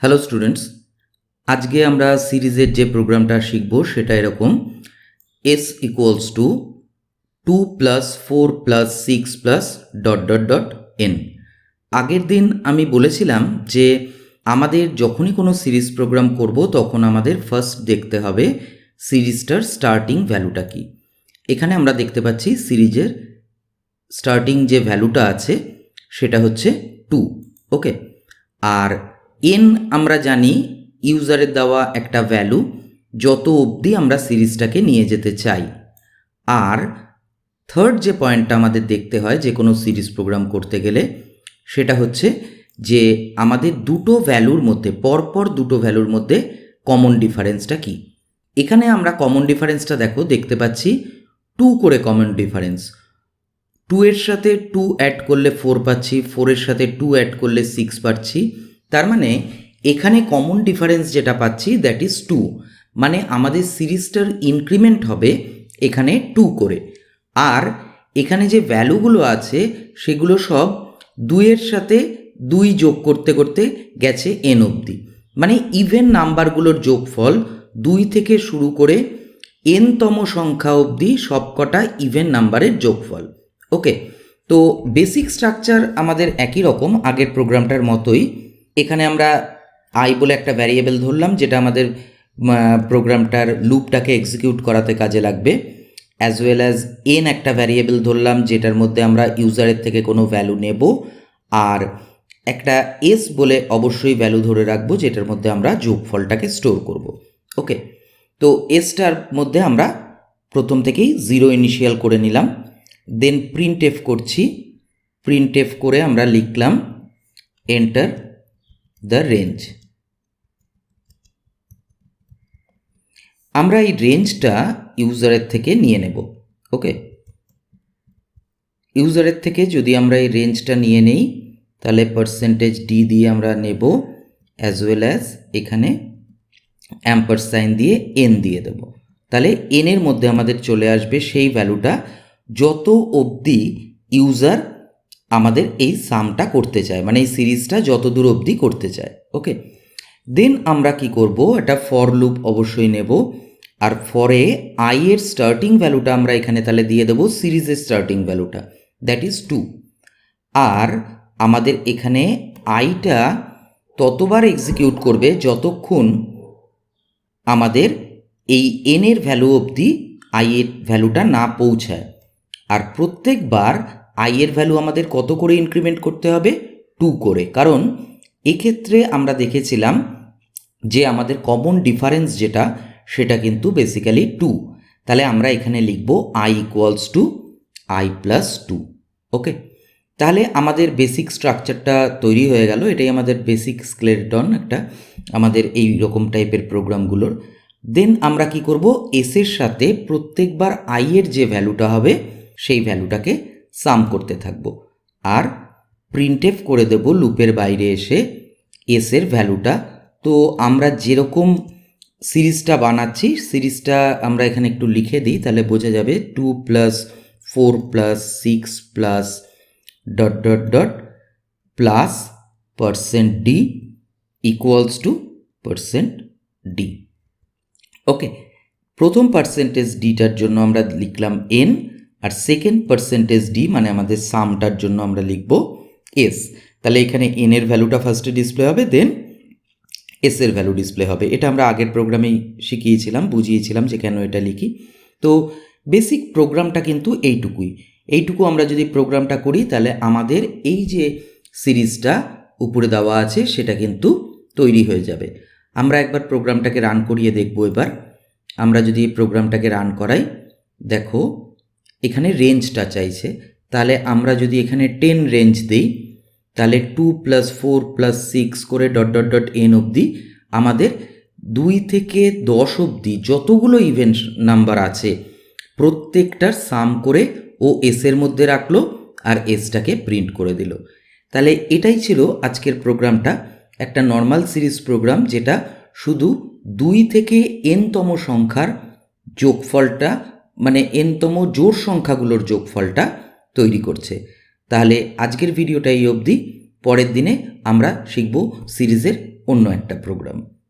Hello students, আজকে আমরা সিরিজের যে প্রোগ্রামটা শিখব সেটা এরকম s equals to 2 plus 4 plus 6 plus dot dot dot n। আগের দিন আমি বলেছিলাম যে আমাদের যখনই কোনো সিরিজ প্রোগ্রাম করব তখন আমাদের ফার্স্ট দেখতে হবে সিরিজটার স্টার্টিং ভ্যালুটা কি। এখানে আমরা দেখতে পাচ্ছি সিরিজের স্টার্টিং যে ভ্যালুটা আছে সেটা হচ্ছে 2। ওকে, আর n আমরা জানি ইউজারের দেওয়া একটা ভ্যালু, যত অবধি আমরা সিরিজটাকে নিয়ে যেতে চাই। আর থার্ড যে পয়েন্টটা আমাদের দেখতে হয় যে কোনো সিরিজ প্রোগ্রাম করতে গেলে সেটা হচ্ছে যে আমাদের দুটো ভ্যালুর মধ্যে পরপর দুটো ভ্যালুর মধ্যে কমন ডিফারেন্সটা কি। এখানে আমরা কমন ডিফারেন্সটা দেখতে পাচ্ছি 2 করে কমন ডিফারেন্স। 2 এর সাথে 2 অ্যাড করলে 4 পাচ্ছি, 4 এর সাথে 2 অ্যাড করলে 6 পাচ্ছি। তার মানে এখানে কমন ডিফারেন্স যেটা পাচ্ছি দ্যাট ইজ 2, মানে আমাদের সিরিজটার ইনক্রিমেন্ট হবে এখানে 2 করে। আর এখানে যে ভ্যালুগুলো আছে সেগুলো সব 2 এর সাথে 2 যোগ করতে করতে গেছে n অবধি, মানে ইভেন নাম্বারগুলোর যোগফল 2 থেকে শুরু করে n-তম সংখ্যা অবধি সবকটা ইভেন নাম্বারের যোগফল। ওকে, তো বেসিক স্ট্রাকচার আমাদের একই রকম আগের প্রোগ্রামটার মতোই। এখানে আমরা i বলে একটা ভ্যারিয়েবল ধরলাম যেটা আমাদের প্রোগ্রামটার লুপটাকে এক্সিকিউট করাতে কাজে লাগবে, অ্যাজ ওয়েল অ্যাজ n একটা ভ্যারিয়েবল ধরলাম যেটার মধ্যে আমরা ইউজারের থেকে কোনো ভ্যালু নেব, আর একটা s বলে অবশ্যই ভ্যালু ধরে রাখবো যেটার মধ্যে আমরা যোগফলটাকে স্টোর করব। ওকে, তো এসটার মধ্যে আমরা প্রথম থেকেই 0 ইনিশিয়াল করে নিলাম, দেন প্রিন্ট এফ করছি। প্রিন্ট এফ করে আমরা লিখলাম এন্টার দ্য রেঞ্জ। আমরা এই রেঞ্জটা ইউজারের থেকে নিয়ে নেব। ওকে, ইউজারের থেকে যদি আমরা এই রেঞ্জটা নিয়ে নেই তাহলে %d দিয়ে আমরা নেব, অ্যাজ ওয়েল অ্যাজ এখানে অ্যাম্পারসাইন দিয়ে n দিয়ে দেব। তাহলে n এর মধ্যে আমাদের চলে আসবে সেই ভ্যালুটা যত অবধি ইউজার আমাদের এই সামটা করতে চায়, মানে এই সিরিজটা যত দূর অবধি করতে চায়। ওকে, দেন আমরা কি করব, একটা ফর লুপ অবশ্যই নেব, আর ফরে i এর স্টার্টিং ভ্যালুটা আমরা এখানে তাহলে দিয়ে দেবো সিরিজের স্টার্টিং ভ্যালুটা, দ্যাট ইজ 2। আর আমাদের এখানে আইটা ততবার এক্সিকিউট করবে যতক্ষণ আমাদের এই n এর ভ্যালু অবধি i এর ভ্যালুটা না পৌঁছায়। আর প্রত্যেকবার i এর ভ্যালু আমাদের কত করে ইনক্রিমেন্ট করতে হবে, 2 করে, কারণ এক্ষেত্রে আমরা দেখেছিলাম যে আমাদের কমন ডিফারেন্স যেটা সেটা কিন্তু বেসিক্যালি 2। তাহলে আমরা এখানে লিখব i equals to i plus 2। ওকে, তাহলে আমাদের বেসিক স্ট্রাকচারটা তৈরি হয়ে গেল। এটাই আমাদের বেসিক স্কেলেটন একটা আমাদের এই রকম টাইপের প্রোগ্রামগুলোর। দেন আমরা কি করব, এস এর সাথে প্রত্যেকবার i এর যে ভ্যালুটা হবে সেই ভ্যালুটাকে সাম করতে থাকব, আর প্রিন্ট এফ করে দেব লুপের বাইরে এসে এস এর ভ্যালুটা। তো আমরা যেরকম সিরিজটা বানাচ্ছি সিরিজটা আমরা এখানে একটু লিখে দিই তাহলে বোঝা যাবে। 2 plus 4 plus 6 plus dot dot dot plus %d equals to %d। ওকে, প্রথম %dটার জন্য আমরা লিখলাম n, আর সেকেন্ড %d মানে আমাদের সামটার জন্য আমরা লিখব s। তাহলে এখানে n এর ভ্যালুটা ফার্স্টে ডিসপ্লে হবে, দেন s এর ভ্যালু ডিসপ্লে হবে। এটা আমরা আগের প্রোগ্রামেই শিখিয়েছিলাম, বুঝিয়েছিলাম যে কেন এটা লিখি। তো বেসিক প্রোগ্রামটা কিন্তু এইটুকু আমরা যদি প্রোগ্রামটা করি তাহলে আমাদের এই যে সিরিজটা উপরে দেওয়া আছে সেটা কিন্তু তৈরি হয়ে যাবে। আমরা একবার প্রোগ্রামটাকে রান করিয়ে দেখব। এবার আমরা যদি প্রোগ্রামটাকে রান করাই, দেখো এখানে রেঞ্জটা চাইছে, তাহলে আমরা যদি এখানে 10 রেঞ্জ দিই তাহলে 2 প্লাস 4 প্লাস 6 করে ডট ডট ডট n অবধি আমাদের 2 থেকে 10 অবধি যতগুলো ইভেন্ট নাম্বার আছে প্রত্যেকটার সাম করে ও এসের মধ্যে রাখলো আর এসটাকে প্রিন্ট করে দিল। তাহলে এটাই ছিল আজকের প্রোগ্রামটা, একটা নর্মাল সিরিজ প্রোগ্রাম যেটা শুধু 2 থেকে n-তম সংখ্যার যোগফলটা, মানে n-তম জোড় সংখ্যাগুলোর যোগফলটা তৈরি করছে। তাহলে আজকের ভিডিওটা এই অবধি। পরের দিনে আমরা শিখব সিরিজের অন্য একটা প্রোগ্রাম।